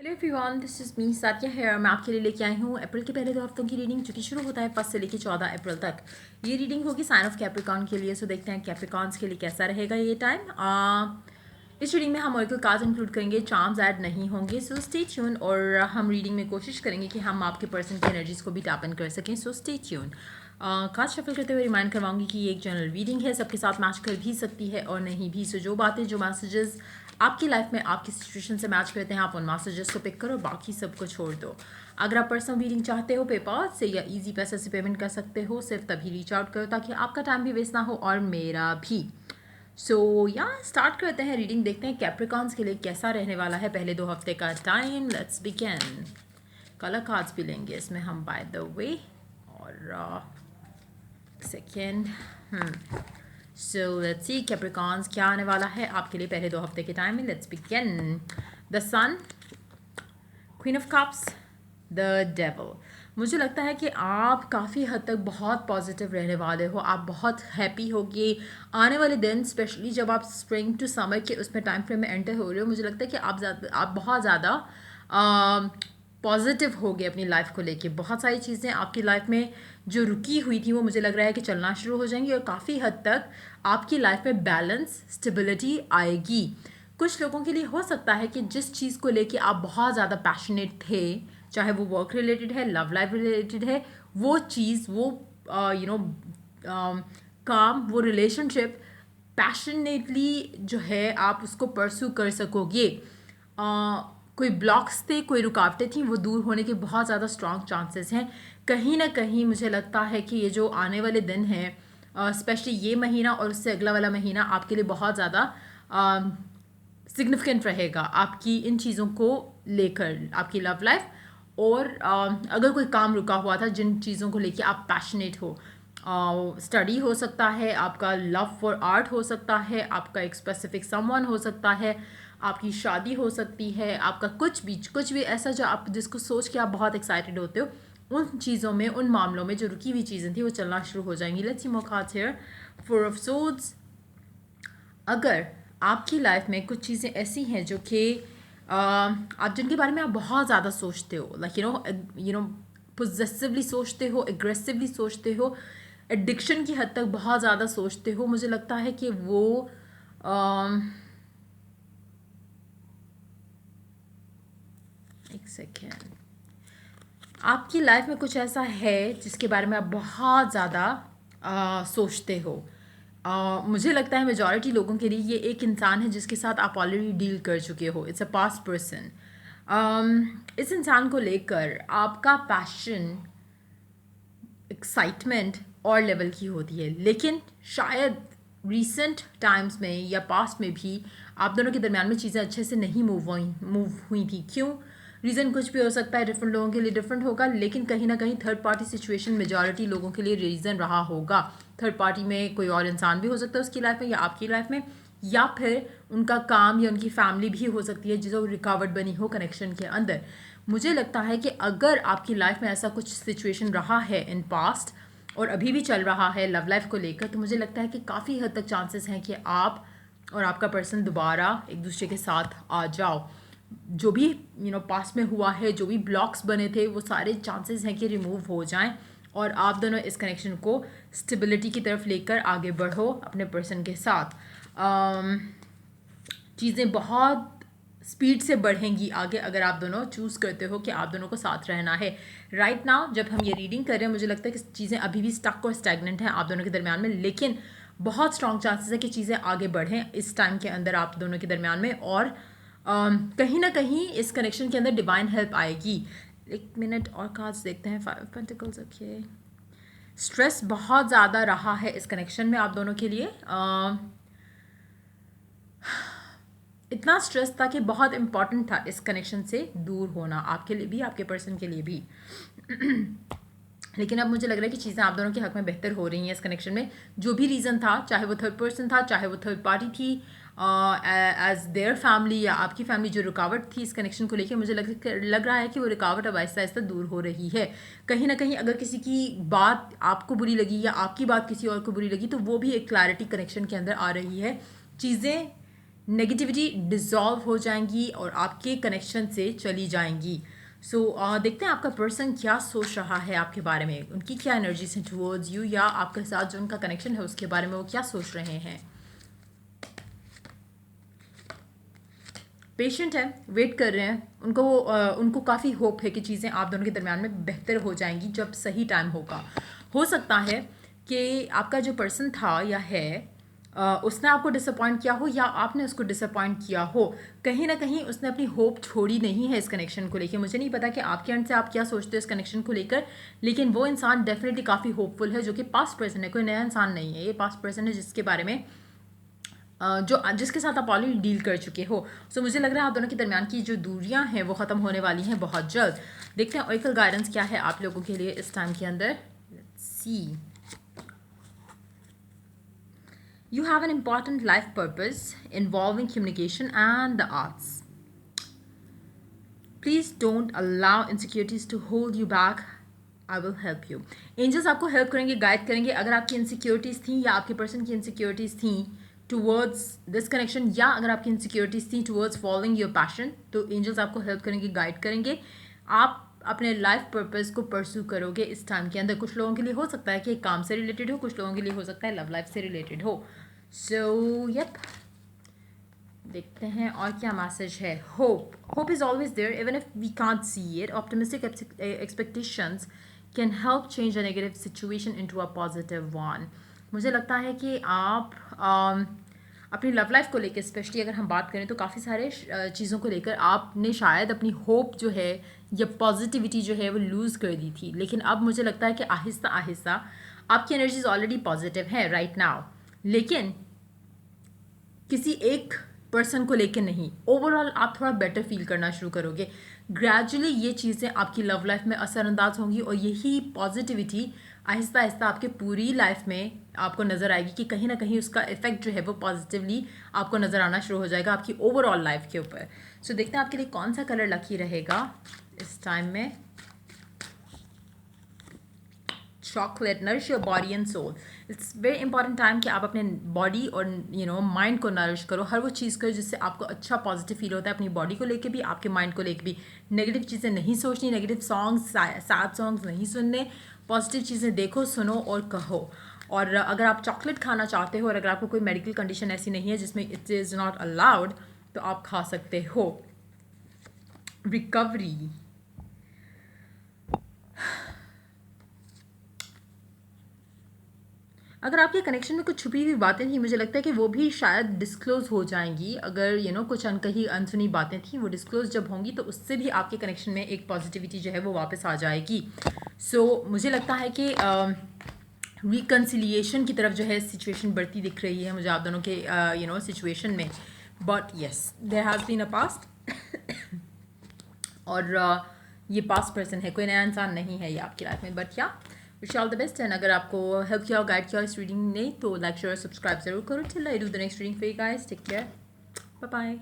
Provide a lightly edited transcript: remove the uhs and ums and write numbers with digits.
Hello everyone, this is me Sathiya है। मैं आपके लिए लेके आई हूँ अप्रैल के पहले 2 हफ्तों की रीडिंग, जो कि शुरू होता है 1 से लेकर 14 अप्रैल तक। ये रीडिंग होगी साइन ऑफ कैप्रिकॉर्न के लिए। सो देखते हैं कैप्रिकॉर्न्स के लिए कैसा रहेगा ये टाइम। इस रीडिंग में हम ऑरिकल कार्ड्स इंक्लूड करेंगे, चार्म्स ऐड नहीं होंगे। So stay tune. और हम रीडिंग में कोशिश करेंगे कि हम आपके पर्सन की एनर्जीज को भी टैप इन कर सकें। So stay tune. Card shuffle करते हुए रिमाइंड करवाऊंगी कि ये एक जनरल रीडिंग है, सबके साथ मैच कर भी सकती है और नहीं भी। सो जो बातें, जो मैसेजेस आपकी लाइफ में आपकी सिचुएशन से मैच करते हैं, आप उन मैसेजेस को पिक करो, बाकी सबको छोड़ दो। अगर आप पर्सनल रीडिंग चाहते हो पेपाल से या इजी पैसे से पेमेंट कर सकते हो, सिर्फ तभी रीच आउट करो ताकि आपका टाइम भी वेस्ट ना हो और मेरा भी। सो या स्टार्ट करते हैं रीडिंग, देखते हैं कैप्रिकॉर्न्स के लिए कैसा रहने वाला है पहले 2 हफ्ते का time. Let's begin. Colour cards भी लेंगे इसमें हम, बाय द वे। और second so let's see Capricorns क्या आने वाला है आपके लिए पहले 2 हफ्ते के टाइम में। Let's begin. The sun, queen of cups, the devil. मुझे लगता है कि आप काफ़ी हद तक बहुत पॉजिटिव रहने वाले हो, आप बहुत हैप्पी होगे आने वाले दिन, स्पेशली जब आप स्प्रिंग टू समर के उसमें टाइम फ्रेम में एंटर हो रहे हो। मुझे लगता है कि आप बहुत ज़्यादा पॉजिटिव हो गए अपनी लाइफ को लेके। बहुत सारी चीज़ें आपकी लाइफ में जो रुकी हुई थी वो मुझे लग रहा है कि चलना शुरू हो जाएंगी और काफ़ी हद तक आपकी लाइफ में बैलेंस, स्टेबिलिटी आएगी। कुछ लोगों के लिए हो सकता है कि जिस चीज़ को लेके आप बहुत ज़्यादा पैशनेट थे, चाहे वो वर्क रिलेटेड है, लव लाइफ रिलेटेड है, वो चीज़, वो काम, वो रिलेशनशिप पैशनेटली जो है आप उसको परस्यू कर सकोगे। कोई ब्लॉक्स थे, कोई रुकावटें थी, वो दूर होने के बहुत ज़्यादा स्ट्रॉन्ग चांसेस हैं। कहीं ना कहीं मुझे लगता है कि ये जो आने वाले दिन हैं, स्पेशली ये महीना और उससे अगला वाला महीना आपके लिए बहुत ज़्यादा सिग्निफिकेंट रहेगा आपकी इन चीज़ों को लेकर, आपकी लव लाइफ। और अगर कोई काम रुका हुआ था, जिन चीज़ों को लेके आप पैशनेट हो, स्टडी हो सकता है, आपका लव फॉर आर्ट हो सकता है, आपका एक स्पेसिफिक समवन हो सकता है, आपकी शादी हो सकती है, आपका कुछ भी ऐसा जो आप जिसको सोच के आप बहुत एक्साइटेड होते हो, उन चीज़ों में, उन मामलों में जो रुकी हुई चीज़ें थी वो चलना शुरू हो जाएंगी। Let's see more cards here. 4 of swords. अगर आपकी लाइफ में कुछ चीज़ें ऐसी हैं जो कि आप जिनके बारे में आप बहुत ज़्यादा सोचते हो, लाइक यू नो पोजेसिवली सोचते हो, एग्रेसिवली सोचते हो, एडिक्शन की हद तक बहुत ज़्यादा सोचते हो, मुझे लगता है कि वो एक सेकेंड, आपकी लाइफ में कुछ ऐसा है जिसके बारे में आप बहुत ज़्यादा सोचते हो। मुझे लगता है मेजॉरिटी लोगों के लिए ये एक इंसान है जिसके साथ आप ऑलरेडी डील कर चुके हो। It's a past person. इस इंसान को लेकर आपका पैशन, एक्साइटमेंट और लेवल की होती है, लेकिन शायद रिसेंट टाइम्स में या पास्ट में भी आप दोनों के दरमियान में चीज़ें अच्छे से नहीं मूव हुई थी। क्यों? रीज़न कुछ भी हो सकता है, डिफरेंट लोगों के लिए डिफरेंट होगा, लेकिन कहीं ना कहीं थर्ड पार्टी सिचुएशन मेजॉरिटी लोगों के लिए रीज़न रहा होगा। थर्ड पार्टी में कोई और इंसान भी हो सकता है उसकी लाइफ में या आपकी लाइफ में, या फिर उनका काम या उनकी फैमिली भी हो सकती है जो रिकावट बनी हो कनेक्शन के अंदर। मुझे लगता है कि अगर आपकी लाइफ में ऐसा कुछ सिचुएशन रहा है इन पास्ट और अभी भी चल रहा है लव लाइफ को लेकर, तो मुझे लगता है कि काफ़ी हद तक चांसेस हैं कि आप और आपका पर्सन दोबारा एक दूसरे के साथ आ जाओ। जो भी पास्ट में हुआ है, जो भी ब्लॉक्स बने थे, वो सारे चांसेस हैं कि रिमूव हो जाएं और आप दोनों इस कनेक्शन को स्टेबिलिटी की तरफ लेकर आगे बढ़ो अपने पर्सन के साथ। चीज़ें बहुत स्पीड से बढ़ेंगी आगे अगर आप दोनों चूज़ करते हो कि आप दोनों को साथ रहना है। राइट नाउ जब हम ये रीडिंग कर रहे हैं, मुझे लगता है कि चीज़ें अभी भी स्टक और स्टैग्नेंट हैं आप दोनों के दरमियान में, लेकिन बहुत स्ट्रॉन्ग चांसेस है कि चीज़ें आगे बढ़ें इस टाइम के अंदर आप दोनों के दरमियान में। और कहीं ना कहीं इस कनेक्शन के अंदर डिवाइन हेल्प आएगी। एक मिनट और कार्ड्स देखते हैं। 5 ऑफ पेंटिकल्स। ओके, स्ट्रेस बहुत ज़्यादा रहा है इस कनेक्शन में आप दोनों के लिए। इतना स्ट्रेस था कि बहुत इंपॉर्टेंट था इस कनेक्शन से दूर होना, आपके लिए भी, आपके पर्सन के लिए भी। लेकिन अब मुझे लग रहा है कि चीज़ें आप दोनों के हक में बेहतर हो रही हैं इस कनेक्शन में। जो भी रीज़न था, चाहे वो थर्ड पर्सन था, चाहे वो थर्ड पार्टी थी, एज देयर फैमिली या आपकी फैमिली, जो रुकावट थी इस कनेक्शन को लेकर, मुझे लग रहा है कि वो रुकावट अब आहिस्ता आहिस्ता दूर हो रही है। कहीं ना कहीं अगर किसी की बात आपको बुरी लगी या आपकी बात किसी और को बुरी लगी, तो वो भी एक क्लैरिटी कनेक्शन के अंदर आ रही है। चीज़ें नेगेटिविटी डिज़ोल्व हो जाएंगी और आपके कनेक्शन से चली जाएंगी। सो देखते हैं आपका पर्सन क्या सोच रहा है आपके बारे में, उनकी क्या एनर्जीज हैं टुवर्ड्स यू, या आपके साथ जो उनका कनेक्शन है उसके बारे में वो क्या सोच रहे हैं। पेशेंट है, वेट कर रहे हैं, उनको काफ़ी होप है कि चीज़ें आप दोनों के दरमियान में बेहतर हो जाएंगी जब सही टाइम होगा। हो सकता है कि आपका जो पर्सन था या है उसने आपको डिसअपॉइंट किया हो या आपने उसको डिसअपॉइंट किया हो। कहीं ना कहीं उसने अपनी होप छोड़ी नहीं है इस कनेक्शन को लेकर। मुझे नहीं पता कि आपके एंड से आप क्या सोचते हो इस कनेक्शन को लेकर, लेकिन वो इंसान डेफिनेटली काफ़ी होपफुल है, जो कि पास्ट पर्सन है, कोई नया इंसान नहीं है। ये पास्ट पर्सन है जिसके बारे में जिसके साथ आप ऑलरेडी डील कर चुके हो। सो मुझे लग रहा है आप दोनों के दरमियान की जो दूरियां हैं वो ख़त्म होने वाली हैं बहुत जल्द। देखते हैं ऑरेकल गाइडेंस क्या है आप लोगों के लिए इस टाइम के अंदर। सी You have an important life purpose involving communication and the arts. Please don't allow insecurities to hold you back. I will help you. Angels आपको हेल्प करेंगे, गाइड करेंगे। अगर आपकी इनसिक्योरिटीज़ थी या आपके पर्सन की इनसिक्योरिटीज़ थी टूवर्ड्स दिस कनेक्शन, या अगर आपकी इनसिक्योरिटीज़ थी टूवर्ड्स फॉलोइंग योर पैशन, तो एंजल्स आपको हेल्प करेंगे, गाइड करेंगे। आप अपने लाइफ पर्पस को परस्यू करोगे इस टाइम के अंदर। कुछ लोगों के लिए हो सकता है कि काम से रिलेटेड हो, कुछ लोगों के लिए हो सकता है लव लाइफ से रिलेटेड हो। सो यप, देखते हैं और क्या मैसेज है। Hope is always there even if we can't see it. Optimistic expectations can help change a negative situation into a positive one. मुझे लगता है कि आप अपनी लव लाइफ को लेकर स्पेशली अगर हम बात करें तो काफ़ी सारे चीज़ों को लेकर आपने शायद अपनी होप जो है या पॉजिटिविटी जो है वो लूज़ कर दी थी, लेकिन अब मुझे लगता है कि आहिस्ता आहिस्ता आपकी एनर्जीज ऑलरेडी पॉजिटिव है राइट नाउ, लेकिन किसी एक पर्सन को लेकर नहीं, ओवरऑल आप थोड़ा बेटर फील करना शुरू करोगे। ग्रेजुअली ये चीज़ें आपकी लव लाइफ में असरअंदाज होंगी और यही पॉजिटिविटी आहिस्ता आहिस्ता आपके पूरी लाइफ में आपको नज़र आएगी कि कहीं ना कहीं उसका इफेक्ट जो है वो पॉजिटिवली आपको नज़र आना शुरू हो जाएगा आपकी ओवरऑल लाइफ के ऊपर। सो देखते हैं आपके लिए कौन सा कलर लकी रहेगा इस टाइम में। Chocolate, nourish your body and soul. It's very important time कि आप अपने बॉडी और माइंड को नरिश करो, हर वो चीज़ करो जिससे आपको अच्छा पॉजिटिव फील होता है, अपनी बॉडी को लेके भी, आपके माइंड को लेके भी। नेगेटिव चीज़ें नहीं सोचनी, नेगेटिव सॉन्ग्स, सैड सॉन्ग्स नहीं सुनने, पॉजिटिव चीज़ें देखो, सुनो और कहो। और अगर आप चॉकलेट खाना चाहते हो और अगर आपको कोई मेडिकल कंडीशन ऐसी नहीं है जिसमें इट इज़ नॉट अलाउड, तो आप खा सकते हो। रिकवरी, अगर आपके कनेक्शन में कुछ छुपी हुई बातें थी, मुझे लगता है कि वो भी शायद डिस्क्लोज़ हो जाएंगी। अगर कुछ अनकही अनसुनी बातें थी, वो डिस्क्लोज जब होंगी तो उससे भी आपके कनेक्शन में एक पॉजिटिविटी जो है वो वापस आ जाएगी। सो मुझे लगता है कि रिकन्सिलिएशन की तरफ जो है सिचुएशन बढ़ती दिख रही है मुझे आप दोनों के सिचुएशन में। But yes, there has been a past और ये पास्ट पर्सन है, कोई नया इंसान नहीं है ये आपकी लाइफ में। बट या wish all the best. And अगर आपको हेल्प किया और गाइड किया इस रीडिंग ने तो लाइक शेयर सब्सक्राइब जरूर करो। Till I do the next reading for you guys, take care, bye bye.